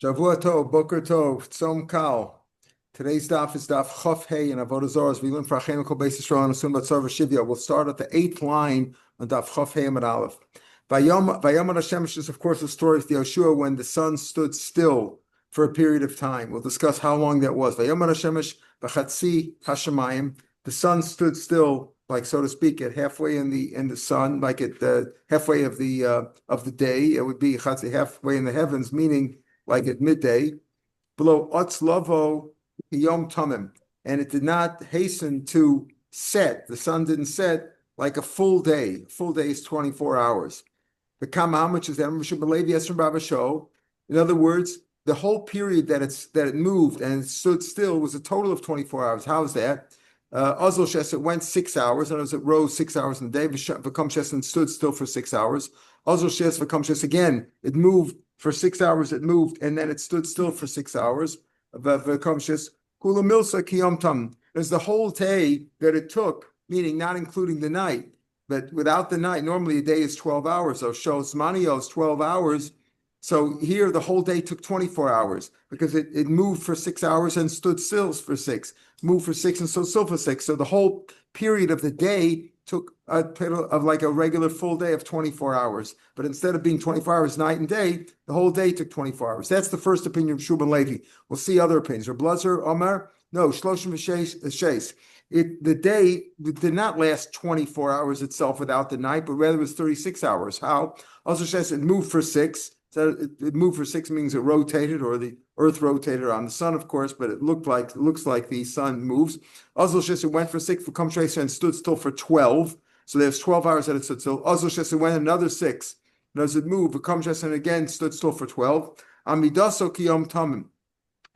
Shavua Tov, Boker Tov, Tzom Kal. Today's daf is daf Chaf Hey in Avodah Zarah. We learn for Achenu Kol Beis Yisrael and Asun Batzar V'Shivya. We'll start at the 8th line on daf Chaf Hey Amud Aleph. Vayom Hashemesh is of course the story of the Yoshua when the sun stood still for a period of time. We'll discuss how long that was. Vayom Hashemesh B'Chatzi Hashemayim. The sun stood still, like so to speak, at halfway in the sun, like at the halfway of the day. It would be Chatzi halfway in the heavens, meaning like at midday, below Otzlavo Yom Tamim, and it did not hasten to set. The sun didn't set like a full day. A full day is 24 hours. The Kama, which is that in other words, the whole period that it moved and it stood still was a total of 24 hours. How is that? Ozil Shes, it went 6 hours, and it rose 6 hours in the day. V'kam Shes and stood still for 6 hours. Ozil Shes, V'kam Shes, again, it moved for 6 hours, it moved, and then it stood still for 6 hours. V'kam Shes, Kula Milsa Kiyom Tam. There's the whole day that it took, meaning not including the night. But without the night, normally a day is 12 hours. So Shos Manio is 12 hours. So here the whole day took 24 hours because it moved for 6 hours and stood still for 6, moved for 6 and stood still for 6. So the whole period of the day took a total of like a regular full day of 24 hours. But instead of being 24 hours night and day, the whole day took 24 hours. That's the first opinion of Shub Levi. We'll see other opinions. Blazer, Omar, no, Shloshim V'Sheis. The day did not last 24 hours itself without the night, but rather it was 36 hours. How? Also says it moved for 6. So it moved for 6 means it rotated, or the Earth rotated on the sun, of course, but it looks like the sun moves. Also says it went for 6 for come tracer and stood still for 12. So there's 12 hours that it stood still. Also says it went another 6. And as it moved, it come tracer and again stood still for 12. Amidaso kiyom tamim.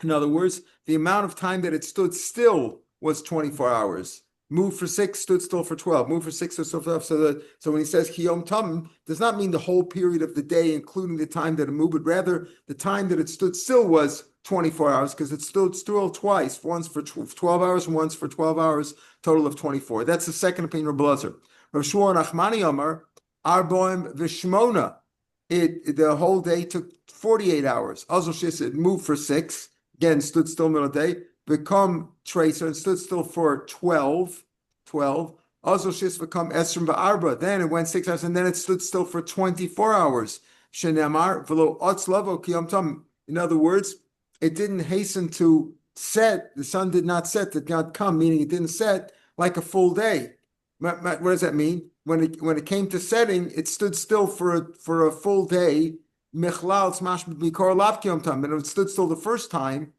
In other words, the amount of time that it stood still was 24 hours. Moved for 6, stood still for 12. Moved for 6, stood still for 12. So when he says Kiyom Tamim, does not mean the whole period of the day, including the time that it moved, but rather the time that it stood still was 24 hours, because it stood still twice, once for 12 hours and once for 12 hours, total of 24. That's the second opinion of Blazer. Rav Shmuel Nachmani Amar, Arboim Vishmona. The whole day took 48 hours. Also, it moved for 6, again, stood still middle of the day. Become tracer and stood still for 12. Also shis become esrim ba'arba. Then it went 6 hours and then it stood still for 24 hours. Shenemar v'lo otzlavo kiyom tam. In other words, it didn't hasten to set. The sun did not set, did not come, meaning it didn't set like a full day. What does that mean? When it came to setting, it stood still for a full day. Michlal smash mikor lav kiyom tam. And it stood still the first time.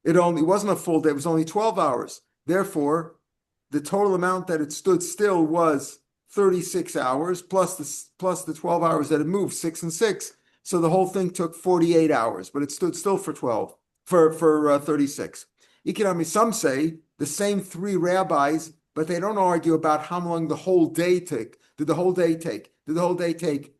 It wasn't a full day, it was only 12 hours. Therefore, the total amount that it stood still was 36 hours plus the 12 hours that it moved, 6 and 6. So the whole thing took 48 hours, but it stood still for 36. Ikinami, some say the same 3 rabbis, but they don't argue about how long the whole day took. Did the whole day take? Did the whole day take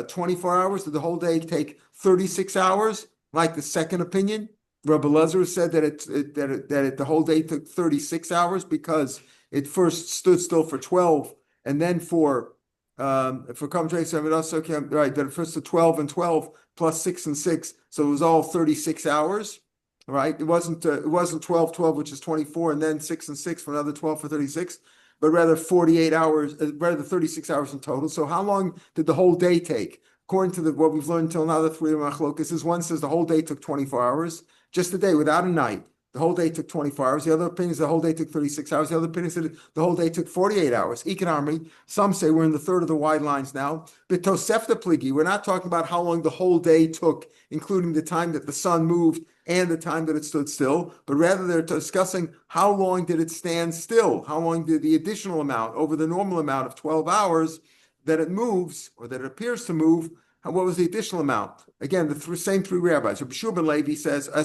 24 hours? Did the whole day take 36 hours? Like the second opinion? Rabbi Lezer said that the whole day took 36 hours because it first stood still for 12, and then for commentary, right, that it first to 12 and 12 plus 6 and 6, so it was all 36 hours, right? It wasn't 12, which is 24, and then 6 and 6 for another 12 for 36, but rather 48 hours, rather 36 hours in total. So how long did the whole day take? According to what we've learned until now, the 3 machlokas is one says the whole day took 24 hours. Just a day without a night. The whole day took 24 hours. The other opinion is the whole day took 36 hours. The other opinion said the whole day took 48 hours. Economy, some say we're in the third of the wide lines now. But Tosefta Pligi, we're not talking about how long the whole day took, including the time that the sun moved and the time that it stood still, but rather they're discussing how long did it stand still? How long did the additional amount over the normal amount of 12 hours that it moves, or that it appears to move, what was the additional amount? Again, the same 3 rabbis. Rabbi Shua ben Levi says that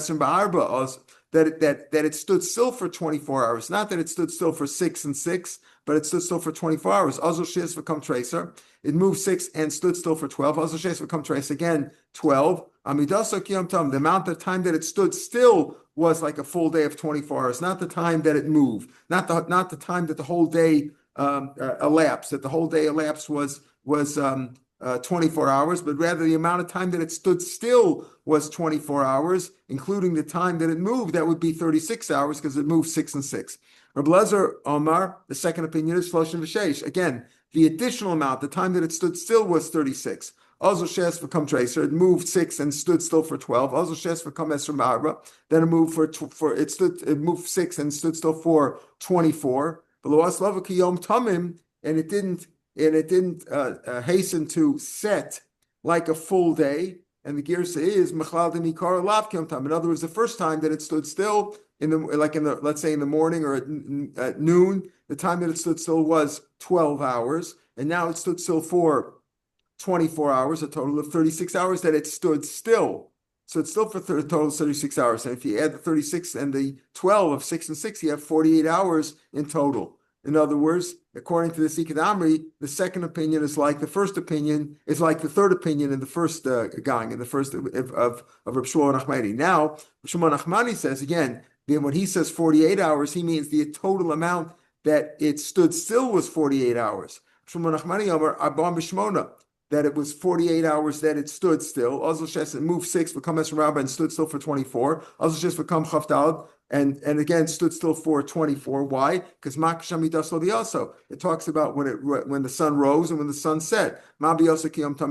it stood still for 24 hours. Not that it stood still for 6 and 6, but it stood still for 24 hours. Azul Shes v'kam tracer. It moved 6 and stood still for 12. Azul Shes v'kam tracer again 12. Amidaso kiyom tam. The amount of time that it stood still was like a full day of 24 hours. Not the time that it moved. Not the time that the whole day elapsed. That the whole day elapsed was 24 hours, but rather the amount of time that it stood still was 24 hours, including the time that it moved. That would be 36 hours because it moved 6 and 6. Rabbi Lezer Omar, the second opinion is Shloshim V'Sheish. Again, the additional amount, the time that it stood still was 36. Also Shes v'Kam Tracer, it moved 6 and stood still for 12. Also Shes v'Kam Esr Ma'ara, then it moved it moved 6 and stood still for 24. Below Lava Kiyom Tamim, and it didn't hasten to set like a full day. And the Girsa is Mechlal Demikar Lav Kiyom Tam. In other words, the first time that it stood still let's say in the morning or at noon, the time that it stood still was 12 hours, and now it stood still for 24 hours, a total of 36 hours that it stood still. So it's still for a total of 36 hours. And if you add the 36 and the 12 of 6 and 6, you have 48 hours in total. In other words, according to the Sikh Amri, the second opinion is like the first opinion, is like the third opinion in the first gang, in the first of Rav Shmuel Nachmani. Now, Rav Shmuel Nachmani says, again, then when he says 48 hours, he means the total amount that it stood still was 48 hours. Shmuel Nachmani Omer, Abam B'Shmona, that it was 48 hours that it stood still. Azal Shes, it moved 6, become Esr Rabba, and stood still for 24. Azal Shes become Chavdal, and again stood still for 24. Why? Because it talks about when the sun rose and when the sun set.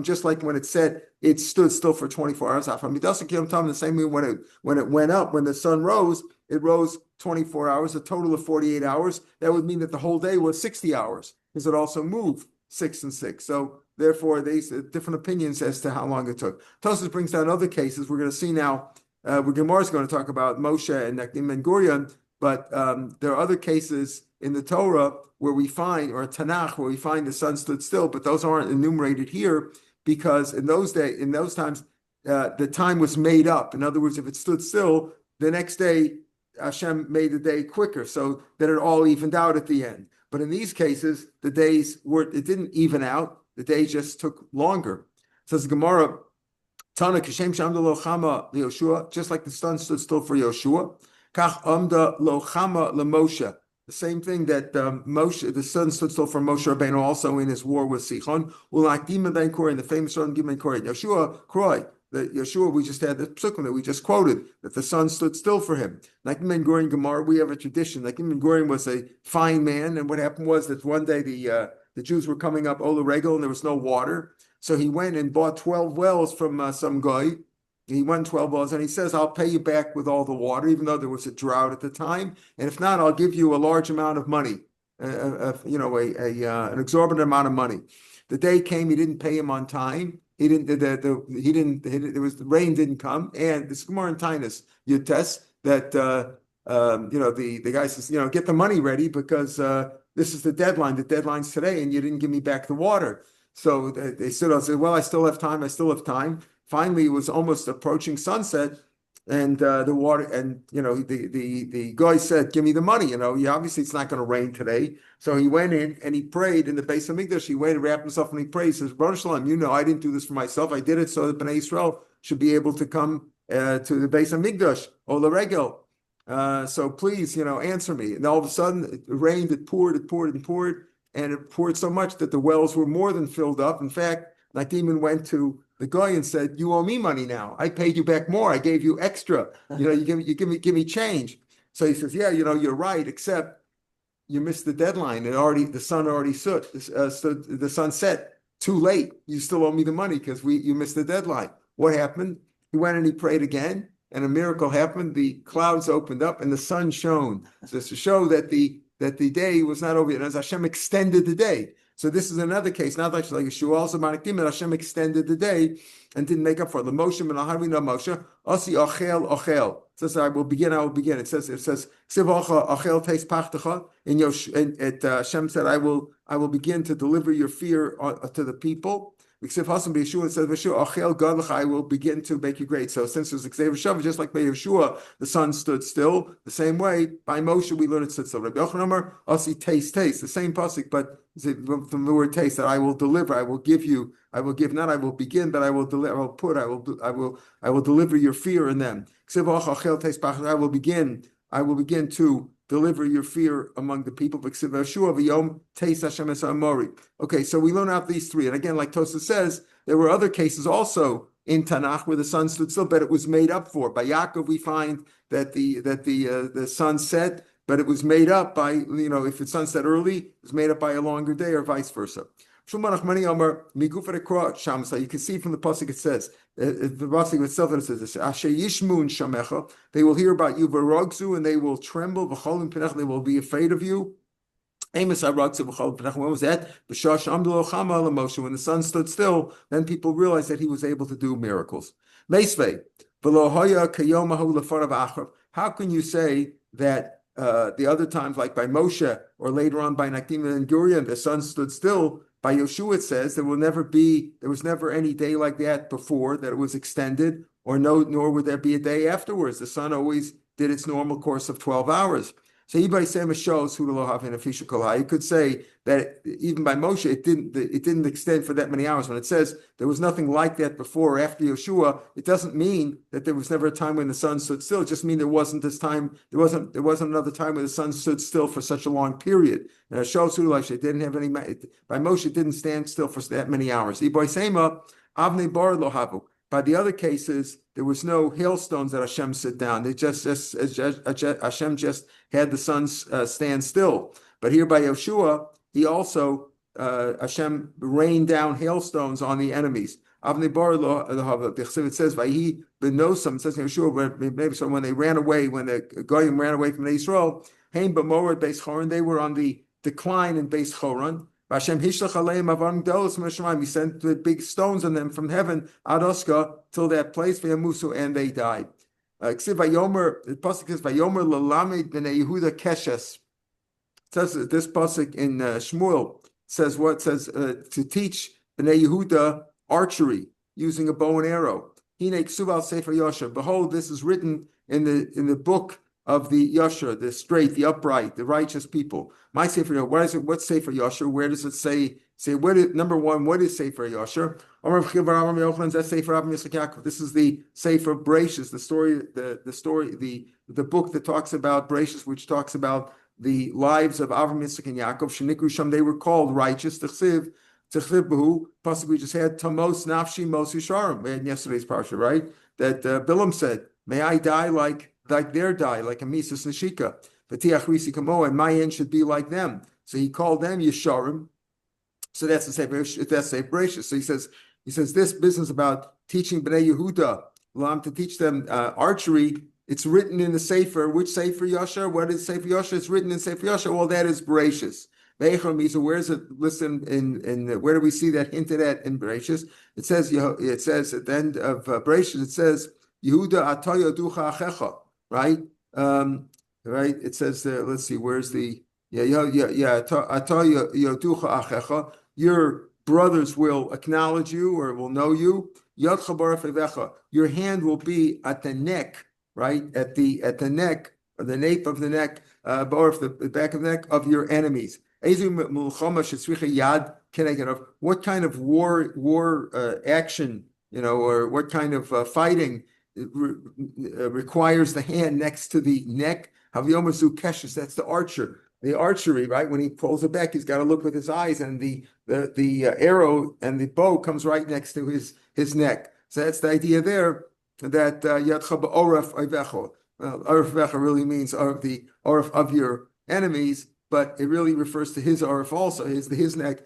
Just like when it said it stood still for 24 hours. The same way when it went up, when the sun rose, it rose 24 hours, a total of 48 hours. That would mean that the whole day was 60 hours, because it also moved 6 and 6. So therefore, these different opinions as to how long it took. Tosfos brings down other cases. We're going to see now. Gemara is going to talk about Moshe and Nekdim and Gurion, but there are other cases in the Torah where we find, or Tanakh, where we find the sun stood still, but those aren't enumerated here because in those times, the time was made up. In other words, if it stood still, the next day Hashem made the day quicker, so that it all evened out at the end. But in these cases, it didn't even out. The day just took longer. Says Gemara, Tana Kashem Shamda Lochama Yoshua, just like the sun stood still for Yoshua. Kach Amda Lochama LeMoshe. The same thing that Moshe, the sun stood still for Moshe Rabbeinu also in his war with Sichon. Ulakdim Ben Kori, the famous Ram Gimel Kori. Yoshua Kroi. The Yeshua, we just had the psukim that we just quoted, that the sun stood still for him. Like Ben Gurion Gemara, we have a tradition. Like Ben Gurion was a fine man, and what happened was that one day the Jews were coming up Ola Regel, and there was no water. So he went and bought 12 wells from some guy. He won 12 wells, and he says, I'll pay you back with all the water, even though there was a drought at the time. And if not, I'll give you a large amount of money, an exorbitant amount of money. The day came, he didn't pay him on time. The rain didn't come. And this Gemara in Tainus, you test that, the guy says, get the money ready because this is the deadline. The deadline's today, and you didn't give me back the water. So they said, well, I still have time. Finally, it was almost approaching sunset, and the water, and the guy said, give me the money. Obviously it's not going to rain today. So he went in and he prayed in the Beis Hamikdash. He went and wrapped himself and he prayed. He says, Baruch Shalom, I didn't do this for myself. I did it so that Bnei Israel should be able to come to the Beis Hamikdash, Ola Regel. So please, answer me. And all of a sudden it rained, it poured, and it poured so much that the wells were more than filled up. In fact, Nakdiman went to the guy and said, you owe me money now. I paid you back more. I gave you extra. You give me change. So he says, yeah, you're right, except you missed the deadline. The sun already set. The sun set too late. You still owe me the money because you missed the deadline. What happened? He went and he prayed again, and a miracle happened. The clouds opened up and the sun shone. So to show that the day was not over yet. As Hashem extended the day. So this is another case, not like Yeshua, also Manakdim, Hashem extended the day and didn't make up for it. The Moshe Menahari Moshe, Asi Ochel. It says, I will begin. It says, Sivacha Ochel Teis Pachtecha. And Hashem said, I will begin to deliver your fear to the people. It says, I will begin to make you great. So since there's Xavier just like by Yeshua, the sun stood still. The same way, by Moshe, we learned it stood still. Rabbi Yochanan, Asi taste, the same pasuk, but from the word taste, that I will deliver, I will give you, I will give, not I will begin, but I will deliver, I will deliver your fear in them. I will begin to deliver your fear among the people. Okay, so we learn out these three. And again, like Tosa says, there were other cases also in Tanakh where the sun stood still, but it was made up for. By Yaakov, we find that the sun set, but it was made up by, if the sun set early, it was made up by a longer day or vice versa. You can see from the pasuk it says, the pasuk itself it says this: Asher yishmun shamecha, they will hear about you, v'rogzu, and they will tremble, v'cholim penech, they will be afraid of you. When was that? When the sun stood still, then people realized that he was able to do miracles. How can you say that the other times, like by Moshe or later on by Nakdim and Gurion, the sun stood still? By Yoshua, it says there was never any day like that before, that it was extended, nor would there be a day afterwards. The sun always did its normal course of 12 hours. So you could say that even by Moshe, it didn't extend for that many hours. When it says there was nothing like that before or after Yeshua, it doesn't mean that there was never a time when the sun stood still. It just means there wasn't another time when the sun stood still for such a long period. And it shows it didn't have any. By Moshe, it didn't stand still for that many hours. By the other cases, there was no hailstones that Hashem sit down. They Hashem just had the sun stand still. But here by Yeshua, he also Hashem rained down hailstones on the enemies. It says, "Vayhi benosam." It says in Yeshua, maybe so when they ran away, when the Goyim ran away from Israel, Haim b'morad beis Choron, they were on the decline in Beis Choron. Hashem hishlach aleim avarim gedolos m'Hashemayim. He sent the big stones on them from heaven, ad oska, till that place, v'yamusu, and they died. Ksiv vayomer, the pasuk says vayomer lelamed b'nei Yehuda keshes. It says this pasuk in Shmuel says what? It says to teach b'nei Yehuda archery using a bow and arrow. Hine ksuv al sefer Yasher. Behold, this is written in the book of the Yasher, the straight, the upright, the righteous people. My Sefer, what is it? What's Sefer Yasher? Where does it say? Number one, what is Sefer Yasher? That's Sefer Avram Yitzchak Yaakov. This is the Sefer Bereshis, the book that talks about Bereshis, which talks about the lives of Avram Yitzchak and Yaakov. Shenikru Sham, they were called righteous. T'chsiv Behu, possibly we just had Tamos Nafshi Mos Yisharim. We had in yesterday's parsha, right? That Bilam said, "May I die like their die, like a Mises Nashika. And my end should be like them." So he called them Yesharim. So that's the Sefer Bereshis. So he says this business about teaching Bnei Yehuda, to teach them archery, it's written in the Sefer. Which Sefer Yasher? What is Sefer Yasher? It's written in Sefer Yasher. Well, that is Bereshis. So where is it listed in where do we see that hinted at in Bereshis? It says at the end of Bereshis, it says Yehuda ataya ducha achecha. Right? Right? It says there, let's see, where's the your brothers will acknowledge you or will know you. Your hand will be at the neck, right? At the neck, or the nape of the neck, or the back of the neck of your enemies. What kind of war action, or what kind of fighting requires the hand next to the neck? That's the archer. The archery, right? When he pulls it back, he's got to look with his eyes, and the arrow and the bow comes right next to his neck. So that's the idea there. That yadcha ba'oref oivecho. Oref vecha really means the oref of your enemies, but it really refers to his oref also, his neck.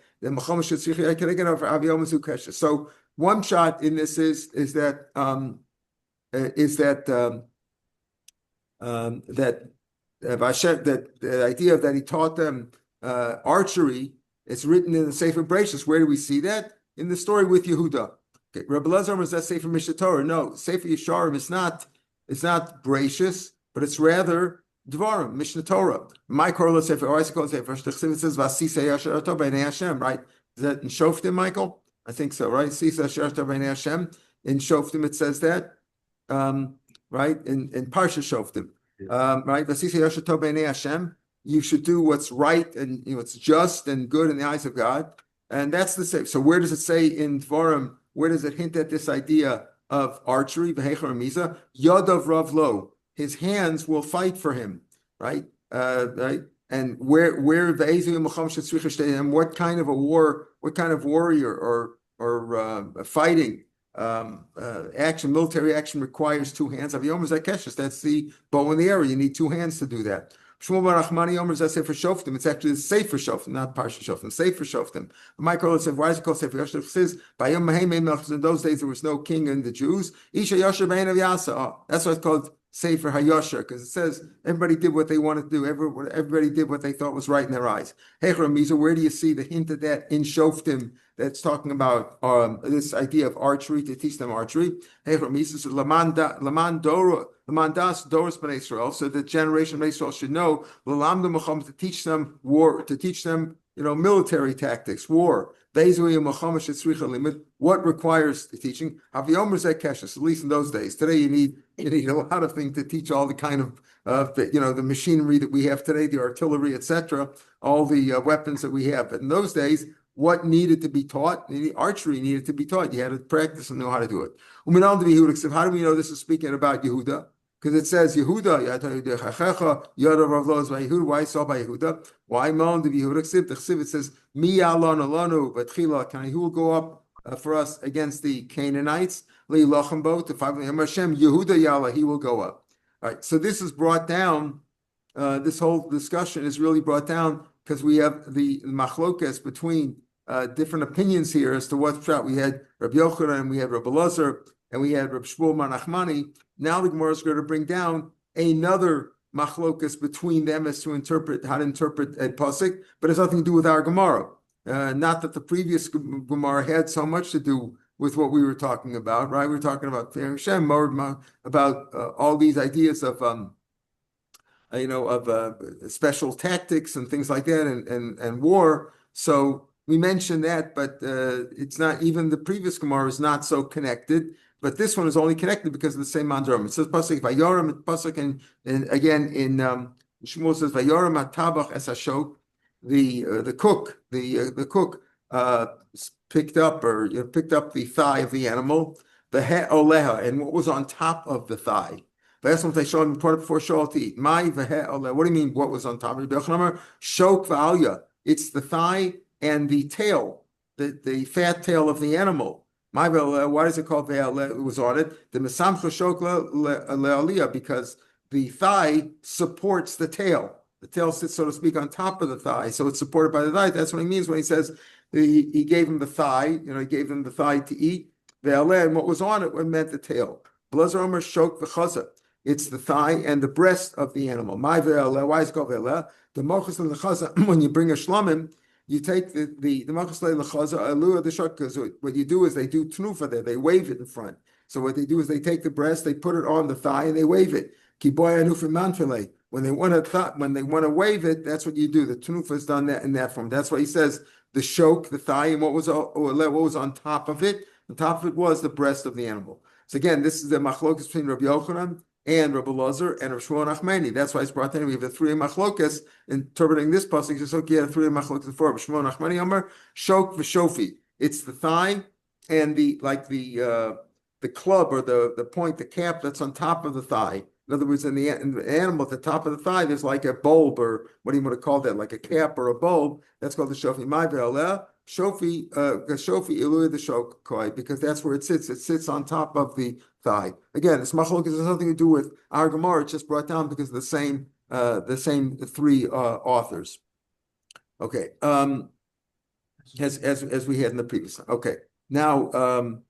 So one shot in this is that the idea that he taught them archery. It's written in the Sefer Bereshis. Where do we see that? In the story with Yehuda. Okay, Rabbi Lazar was that Sefer Mishnah Torah. No, Sefer Yesharim is not. It's not Bereshis, but it's rather Dvarim, Mishnah Torah. My correlate Sefer, or I call it Sefer. It says Vasisei Yasher Atov B'nei Hashem. Right? Is that in Shoftim, Michael? I think so. Right? Sisa Yasher Atov B'nei Hashem. In Shoftim, it says that. Right? In Parsha Shoftim. Right? Vasisei Yasher Atov B'nei Hashem. You should do what's right and it's just and good in the eyes of God, and that's the same. So where does it say in Dvarim? Where does it hint at this idea of archery? Yadav Rav Lo, his hands will fight for him, right? right? And where the and what kind of a war, what kind of warrior or fighting action, military action requires two hands. That's the bow in the arrow. You need two hands to do that. Shmuel bar Nachmani Omer Zaseh for Shoftim. It's actually Sefer Shoftim, not Parsha Shoftim. Sefer Shoftim. Michael said, why is it called Sefer Shoftim? It says, in those days there was no king in the Jews. Isha Yasher Bein of Yasa. That's why it's called Sefer HaYosher, because it says everybody did what they wanted to do. Everybody did what they thought was right in their eyes. Hecher Miza, where do you see the hint of that in Shoftim? That's talking about this idea of archery, to teach them archery. Hecher Miza says, Lamandas Doris Bnei Israel, so the generation of Israel should know to teach them war, to teach them military tactics, war. What requires the teaching? At least in those days. Today you need a lot of things to teach all the kind of the machinery that we have today, the artillery, etc., all the weapons that we have. But in those days, what needed to be taught? Archery needed to be taught. You had to practice and know how to do it. How do we know this is speaking about Yehuda? Because it says Yehuda, why saw by Yehuda? Why Malon of Yehuda? It says, Mi alon alonu, but who will go up for us against the Canaanites? To fight with Hashem, Yehuda Yalla, he will go up. All right, so this is brought down, this whole discussion is really brought down because we have the machlokas between different opinions here as to what's shot. We had Rabbi Yochanan and we had Rabbi Elazar and we had Rabbi Shmuel bar Nachmani. Now the Gemara is going to bring down another machlokas between them as to interpret how to interpret a pasuk, but it's nothing to do with our Gemara. Not that the previous Gemara had so much to do with what we were talking about, right? We were talking about fearing Hashem, about all these ideas of special tactics and things like that, and war. So we mentioned that, but it's not, even the previous Gemara is not so connected. But this one is only connected because of the same mandarim. It says pasuk vayoram pasuk, and again in Shmuel says vayoram atabach es hashok. The cook picked up the thigh of the animal, the he oleha, and what was on top of the thigh. That's what they showed him before Shaul to eat. My vehe oleh. What do you mean? What was on top of the shok v'alya? It's the thigh and the tail, the fat tail of the animal. My ve'oleh. Why is it called ve'oleh? It was on it. The mesamcha shok le'aliyah, because the thigh supports the tail. The tail sits, so to speak, on top of the thigh, so it's supported by the thigh. That's what he means when he says he gave him the thigh. He gave them the thigh to eat. Ve'oleh, and what was on it meant the tail. Blazer omer shok v'chaza. It's the thigh and the breast of the animal. My ve'oleh. Why is it called ve'oleh? The mochus le'chaza. When you bring a shlamim, you take the mochus le'chaza alua the shok. Because what you do is they do tnufa there. They wave it in front. So what they do is they take the breast, they put it on the thigh, and they wave it. Kiboya nufim manfile. When they want to wave it, that's what you do. The tnufa is done in that form. That's why he says the shok, the thigh, and what was on top of it. On top of it was the breast of the animal. So again, this is the machlokas between Rabbi Yochanan and Rabbi Elazar and Rabbi Shmuel Nachmani. That's why it's brought in. We have the three machlokas interpreting this pasuk. Just okay, the three machlokas before. Rabbi Shmuel Nachmani Omer shok v'shofi. It's the thigh and the club or the point, the cap that's on top of the thigh. In other words, in the animal at the top of the thigh, there's like a bulb, or what do you want to call that? Like a cap or a bulb. That's called the shofi. My ve'oleh, shofi ilui the shokoi, because that's where it sits. It sits on top of the thigh. Again, this machlokes has nothing to do with our Gemara. It's just brought down because of the same three authors. Okay, as we had in the previous. Okay, now.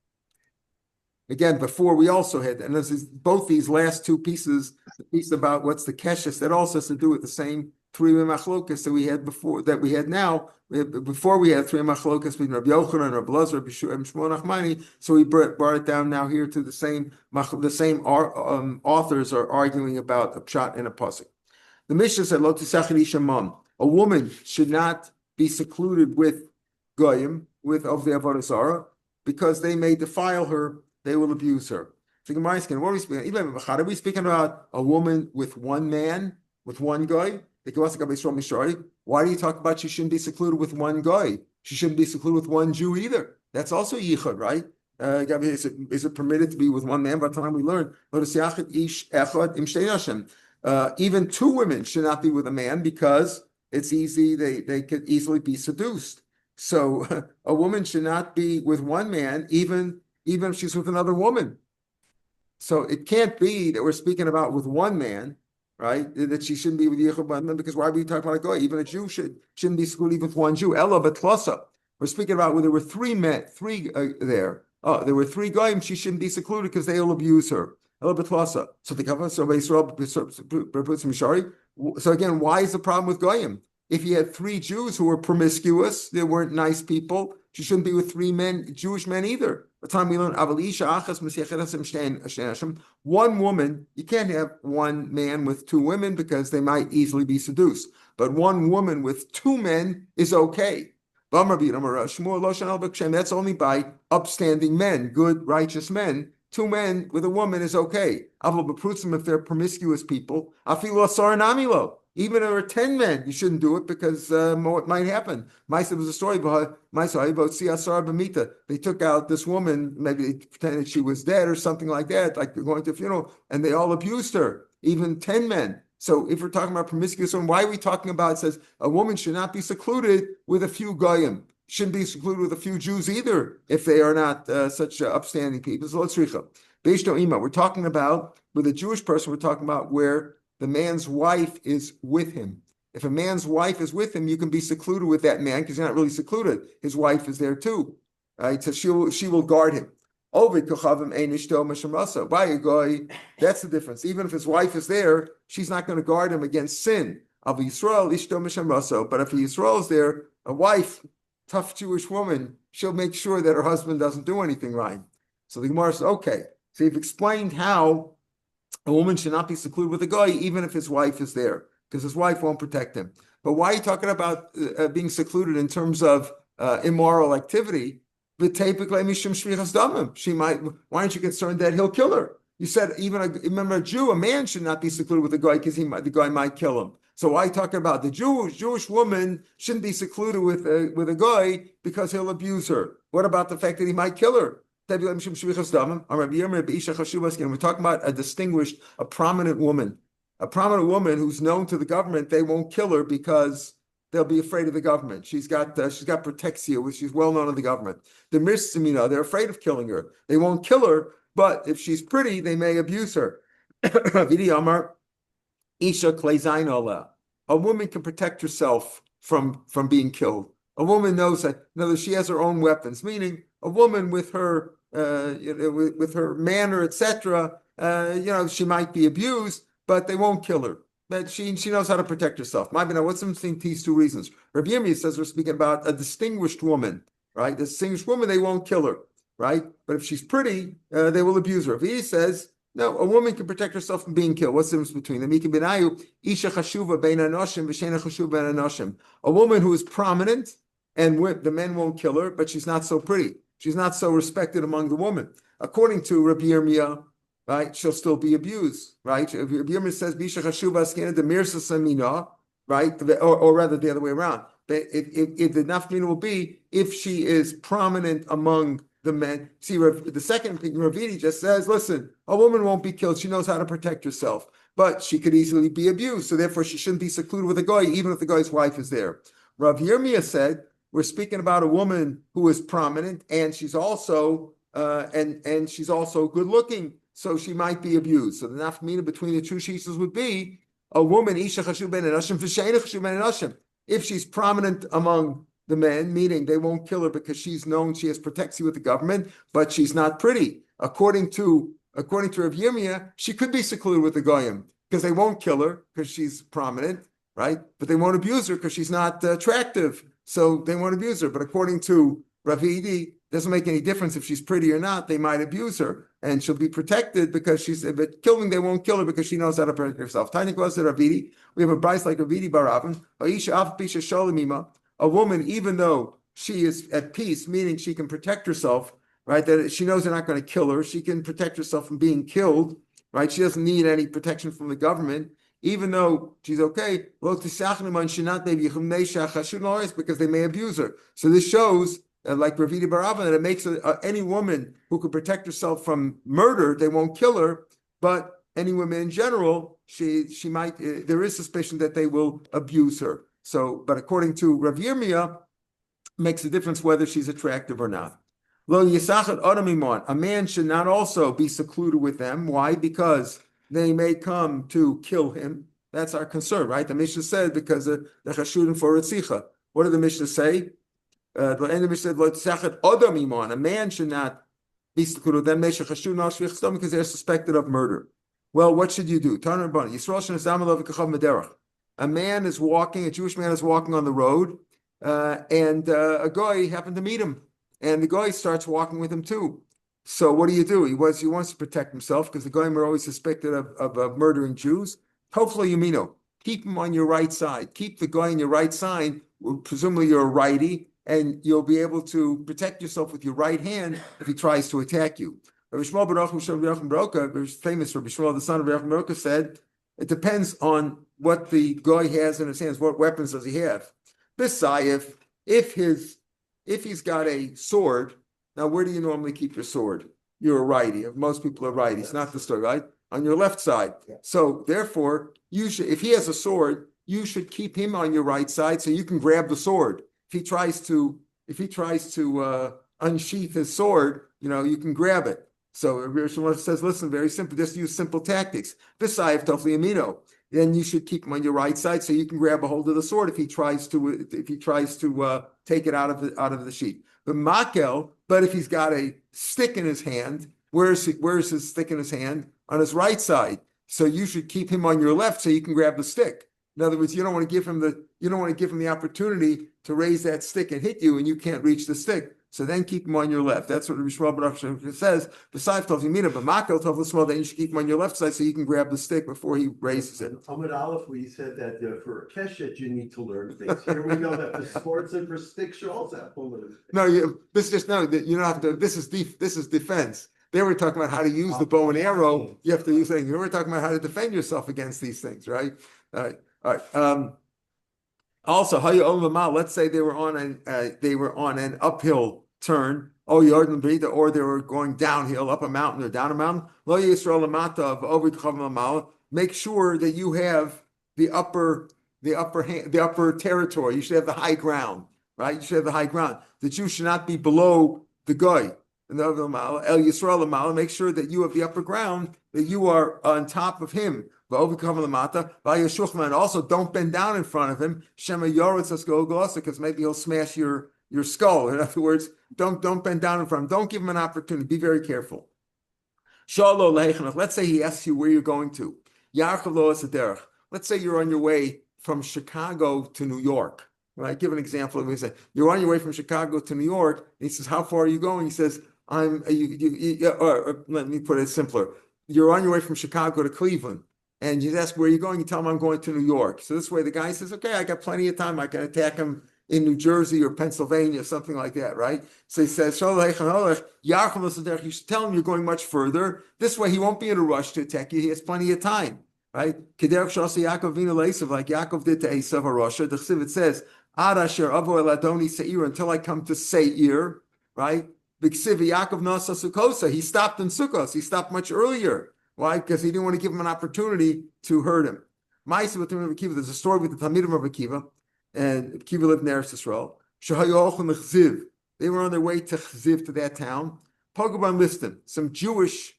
Again, before we also had, and this is both these last two pieces, the piece about what's the keshes, that also has to do with the same three machlokas that we had before, that we had now. Before we had three machlokas between Rabbi Yochanan and Rabbi Elazar and Shmuel Nachmani, so we brought it down now here to the same authors are arguing about a pshat and a pasuk. The Mishnah said, "Lo tisachid isha mam." A woman should not be secluded with goyim, with of the avodah zarah, because they may defile her. They will abuse her. So what are we speaking about? Are we speaking about a woman with one man, with one guy? Why do you talk about she shouldn't be secluded with one guy? She shouldn't be secluded with one Jew either. That's also yichud, right? Is it permitted to be with one man? By the time we learn, Even two women should not be with a man because it's easy, they could easily be seduced. So a woman should not be with one man, even if she's with another woman. So it can't be that we're speaking about with one man, right? That she shouldn't be with Yichud Bandman, because why are we talking about a guy? Even a Jew shouldn't be secluded even with one Jew. Ella betlasa. We're speaking about where there were three men, there. Oh, there were three goyim. She shouldn't be secluded because they'll abuse her. Ella betlasa. So the Kavah, so So again, why is the problem with goyim? If you had three Jews who were promiscuous, they weren't nice people, she shouldn't be with three men, Jewish men either. By the time we learn one woman, you can't have one man with two women because they might easily be seduced. But one woman with two men is okay. That's only by upstanding men, good, righteous men. Two men with a woman is okay. If they're promiscuous people, even if there are 10 men, you shouldn't do it because what might happen. There was a story about they took out this woman, maybe they pretended she was dead or something like that, like they're going to a funeral, and they all abused her, even 10 men. So if we're talking about promiscuous women, why are we talking about, it says a woman should not be secluded with a few goyim. Shouldn't be secluded with a few Jews either if they are not such upstanding people. So let's read. We're talking about, with a Jewish person, we're talking about where the man's wife is with him. If a man's wife is with him, you can be secluded with that man because you're not really secluded. His wife is there too. Right? So she will guard him. By a goy, that's the difference. Even if his wife is there, she's not going to guard him against sin. But if a Yisrael is there, a wife, tough Jewish woman, she'll make sure that her husband doesn't do anything right. So the Gemara says, okay, so you've explained how a woman should not be secluded with a guy, even if his wife is there, because his wife won't protect him. But why are you talking about being secluded in terms of immoral activity? She might. Why aren't you concerned that he'll kill her? You said remember a man should not be secluded with a guy because the guy might kill him. So why are you talking about the Jewish woman shouldn't be secluded with a guy because he'll abuse her? What about the fact that he might kill her? We're talking about a distinguished, a prominent woman who's known to the government. They won't kill her because they'll be afraid of the government. She's got protexia, she's well known to the government. The mirsimina, they're afraid of killing her. They won't kill her, but if she's pretty, they may abuse her. Isha klezain ola. A woman can protect herself from being killed. A woman knows that. In other words, she has her own weapons. Meaning, a woman with her with her manner, etc. She might be abused, but they won't kill her. But she knows how to protect herself. Maybe now, what's the difference between these two reasons? Rav Yomi says we're speaking about a distinguished woman, right? The distinguished woman, they won't kill her, right? But if she's pretty, they will abuse her. He says, no, a woman can protect herself from being killed. What's the difference between them? A woman who is prominent and the men won't kill her, but she's not so pretty. She's not so respected among the women. According to Rabbi Yirmiyah, right, she'll still be abused, right? Rabbi Yirmiyah says, right? Or rather the other way around. But if the nafkamina will be, if she is prominent among the men. See, the second thing, Ravidi just says, listen, a woman won't be killed. She knows how to protect herself, but she could easily be abused. So therefore, she shouldn't be secluded with a guy, even if the guy's wife is there. Rav Yirmiyah said, we're speaking about a woman who is prominent, and she's also and she's also good looking, so she might be abused. So the nafkamina between the two shishas would be a woman isha chashuv ben anashim v'sheina chashuv ben anashim. If she's prominent among the men, meaning they won't kill her because she's known she has protected with the government, but she's not pretty. According to Rav Yirmiyah, she could be secluded with the goyim because they won't kill her because she's prominent, right? But they won't abuse her because she's not attractive, so they won't abuse her. But according to Ravidi, doesn't make any difference if she's pretty or not. They might abuse her, and she'll be protected because but killing, they won't kill her because she knows how to protect herself. Tiny was Ravidi. We have a price like Ravidi Baravin. A woman, even though she is at peace, meaning she can protect herself, right? That she knows they're not going to kill her. She can protect herself from being killed, right? She doesn't need any protection from the government, even though she's okay. Because they may abuse her. So this shows, like Ravidi Baravan, that it makes any woman who could protect herself from murder, they won't kill her, but any women in general, she might, there is suspicion that they will abuse her. So, but according to Rav Yirmiyah, makes a difference whether she's attractive or not. Lo yisachet adam imon. A man should not also be secluded with them. Why? Because they may come to kill him. That's our concern, right? The Mishnah said because the chashudim for Ritzicha. What did the Mishnah say? The Mishnah said lo yisachet adam imon. A man should not be secluded with them because they're suspected of murder. Well, what should you do? A man is walking, a Jewish man is walking on the road, and a guy happened to meet him, and the guy starts walking with him too. So what do? He wants to protect himself because the goyim are always suspected of murdering Jews. Hopefully, keep him on your right side. Keep the guy on your right side. Presumably, you're a righty, and you'll be able to protect yourself with your right hand if he tries to attack you. Rav Shmuel famous Rav Shmuel, the son of Rav Meir, said, it depends on what the guy has in his hands. What weapons does he have? Besides, if he's got a sword, now where do you normally keep your sword? You're a righty. Most people are righties, not the sword, right? On your left side. Yeah. So therefore, if he has a sword, you should keep him on your right side so you can grab the sword. If he tries to unsheath his sword, you can grab it. So Rav Shmuel says, listen, very simple, just use simple tactics. Besides, totally amino. Then you should keep him on your right side so you can grab a hold of the sword if he tries to take it out of the sheath. But makel, but if he's got a stick in his hand, where's his stick in his hand? On his right side. So you should keep him on your left so you can grab the stick. In other words, you don't want to give him the opportunity to raise that stick and hit you, and you can't reach the stick. So then keep him on your left. That's what Rav Shapiro says. Besides, but makel tov l'smal, then you should keep him on your left side so you can grab the stick before he raises it. Talmud Aleph, we said that for a keshet you need to learn things. Here we go. That for swords and for sticks you also have to learn. No, you don't have to. This is defense. They were talking about how to use the bow and arrow. You have to use things. We were talking about how to defend yourself against these things, right? All right. Also, let's say they were on an uphill turn, or they were going downhill, up a mountain or down a mountain. Make sure that you have the upper territory. You should have the high ground, right? You should have the high ground. The Jew should not be below the guy. Make sure that you have the upper ground, that you are on top of him. And also don't bend down in front of him, because maybe he'll smash your skull. In other words, don't bend down in front of him. Don't give him an opportunity. Be very careful. Let's say he asks you where you're going to. Let's say you're on your way from Chicago to New York. Right? Give an example. You're on your way from Chicago to New York. And he says, how far are you going? He says, or let me put it simpler. You're on your way from Chicago to Cleveland. And you ask where you're going, you tell him I'm going to New York. So this way the guy says, okay, I got plenty of time. I can attack him in New Jersey or Pennsylvania, something like that, right? So he says, you should tell him you're going much further. This way he won't be in a rush to attack you. He has plenty of time, right? Like Yaakov did to Esav HaRasha. The Chsiv, it says, until I come to Seir, right? He stopped in Sukkos. He stopped much earlier. Why? Because he didn't want to give him an opportunity to hurt him. There's a story with the Talmidim of Akiva, and Akiva lived in Eretz Yisrael. They were on their way to Chziv, to that town. Pogban listed some Jewish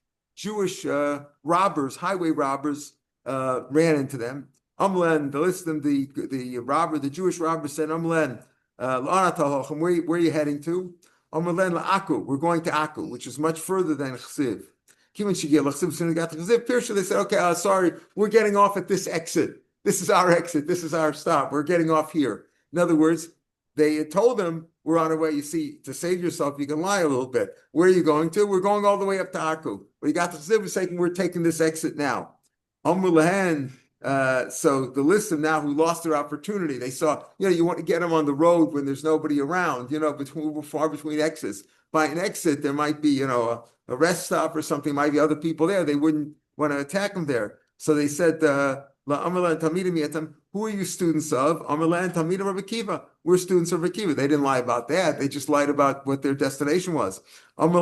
robbers, highway robbers, ran into them. Amlen, the Jewish robber said, Amlen, where are you heading to? Amlen la'aku, we're going to Aku, which is much further than Chziv. They said, okay, sorry, we're getting off at this exit. This is our exit. This is our stop. We're getting off here. In other words, they had told him, we're on our way. You see, to save yourself, you can lie a little bit. Where are you going to? We're going all the way up to Aku. But he got to Chziv, saying, we're taking this exit now. So the list of now who lost their opportunity, they saw, you want to get them on the road when there's nobody around, far between exits. By an exit, there might be, a rest stop or something, might be other people there. They wouldn't want to attack them there. So they said, who are you students of? We're students of Rav Akiva. They didn't lie about that. They just lied about what their destination was. Asher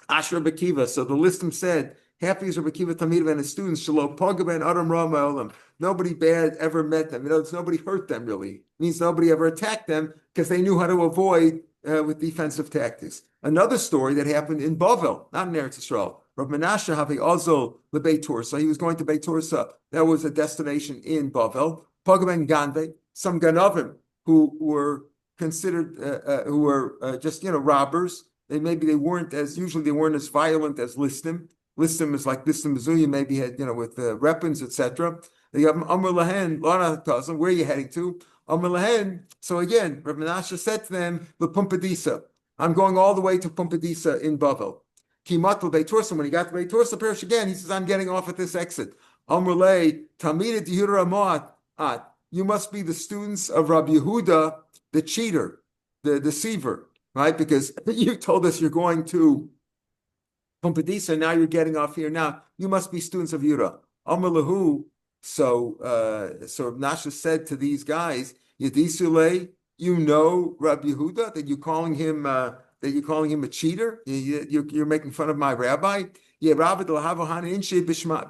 Rav Akiva. So the listim said, Happy is Rabbi Akiva Talmidav and his students. Shelo Pogba and Adam Ra Ma'olam. Nobody bad ever met them. Nobody hurt them really. It means nobody ever attacked them because they knew how to avoid with defensive tactics. Another story that happened in Bavel, not in Eretz Yisrael. Rav Menashe Havi Ozol LeBeit Tursa. He was going to Beit Tursa. That was a destination in Bavel. Pogba and Gande, some Ganovim who were considered just robbers. They weren't as violent as Listim. Listim is like Listim Mizuya, maybe had with weapons, etc. They have Amr Lahen, Lana Tazim, where are you heading to? Amr Lahen. So again, Rav Menashe said to them, the Pumpadisa. I'm going all the way to Pumpadisa in Bavel. Kimatul Beit Tursa. When he got to Beit Tursa Parish again, he says, I'm getting off at this exit. Amr Leh, Tamida Dihura Moat. You must be the students of Rabbi Yehuda, the cheater, the deceiver, right? Because you told us you're going to Pumpadisa, now you're getting off here. Now you must be students of Yehuda. Amr Lahu. So Nasha said to these guys, Yedisule, you know Rabbi Yehuda, that you're calling him a cheater? You're making fun of my rabbi? Yeah, Rabbi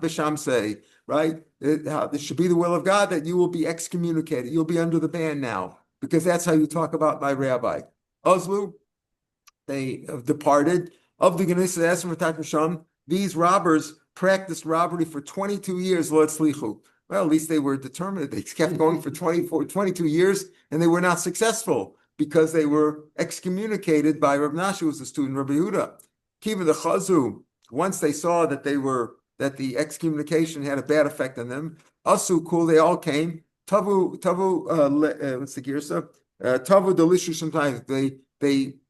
Bisham say, right? This should be the will of God that you will be excommunicated. You'll be under the ban now, because that's how you talk about my rabbi. Ozlu, they have departed. Of the Ganisa, these robbers practiced robbery for 22 years. Well, at least they were determined. They kept going for 22 years, and they were not successful because they were excommunicated by Rav Menashe, who was a student of Rabbi Yehuda. Kiva the Chazu, once they saw that the excommunication had a bad effect on them, Asu Kul, they all came. Tavu, what's the girsa? Tavu delicious. Sometimes they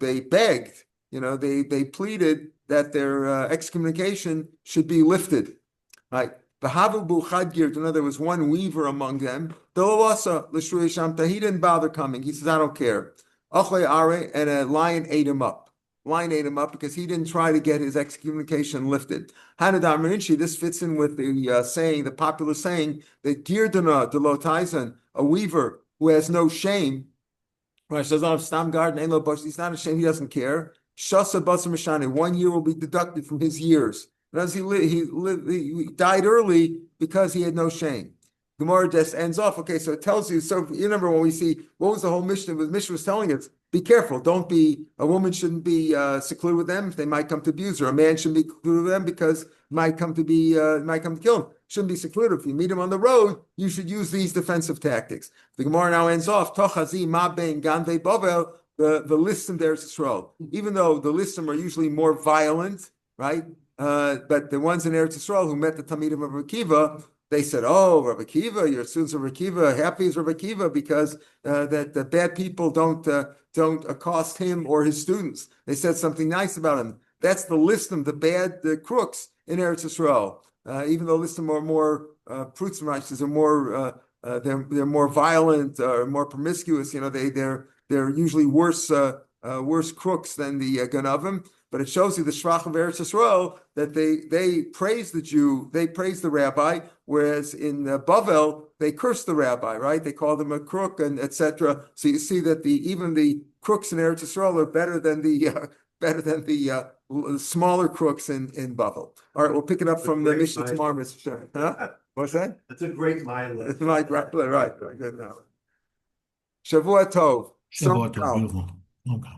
begged. They pleaded that their excommunication should be lifted. Right. There was one weaver among them. He didn't bother coming. He says, I don't care. And a lion ate him up. Lion ate him up because he didn't try to get his excommunication lifted. This fits in with the popular saying that Girdana Delotaisan, a weaver who has no shame, right? Says, oh, Stam Garden, he's not ashamed, he doesn't care. Shasa Basar Mishane, 1 year will be deducted from his years. And as he died early because he had no shame. Gemara just ends off. Okay, so it tells you. So you remember when we see what was the whole Mishnah? The Mishnah was telling us, be careful. A woman shouldn't be secluded with them if they might come to abuse her. A man shouldn't be secluded with them because might come to kill him. Shouldn't be secluded. If you meet him on the road, you should use these defensive tactics. The Gemara now ends off. Tochazi ma ben ganvei bavel. The listim there is Yisrael. Even though the listim are usually more violent, right? But the ones in Eretz Yisrael who met the Talmidim of Rabbi Akiva, they said, "Oh, Rabbi Akiva, your students of Rabbi Akiva, happy as Rabbi Akiva because that the bad people don't accost him or his students." They said something nice about him. That's the listim, the crooks in Eretz Yisrael. Even though listim are more prutzmreiches, are more they're more violent, more promiscuous. They're usually worse crooks than the Ganavim. But it shows you the Shrach of Eretz Yisrael that they praise the Jew, they praise the rabbi, whereas in Bavel they curse the rabbi, right? They call them a crook and etc. So you see that even the crooks in Eretz Yisrael are better than the smaller crooks in Bavel. All right, we'll pick it up from the Mishnah tomorrow, Mr. Sher. Huh? What's that? That's a great milestone. It's right. Good now. Shavua Tov. Shavua Tov. Beautiful. Okay.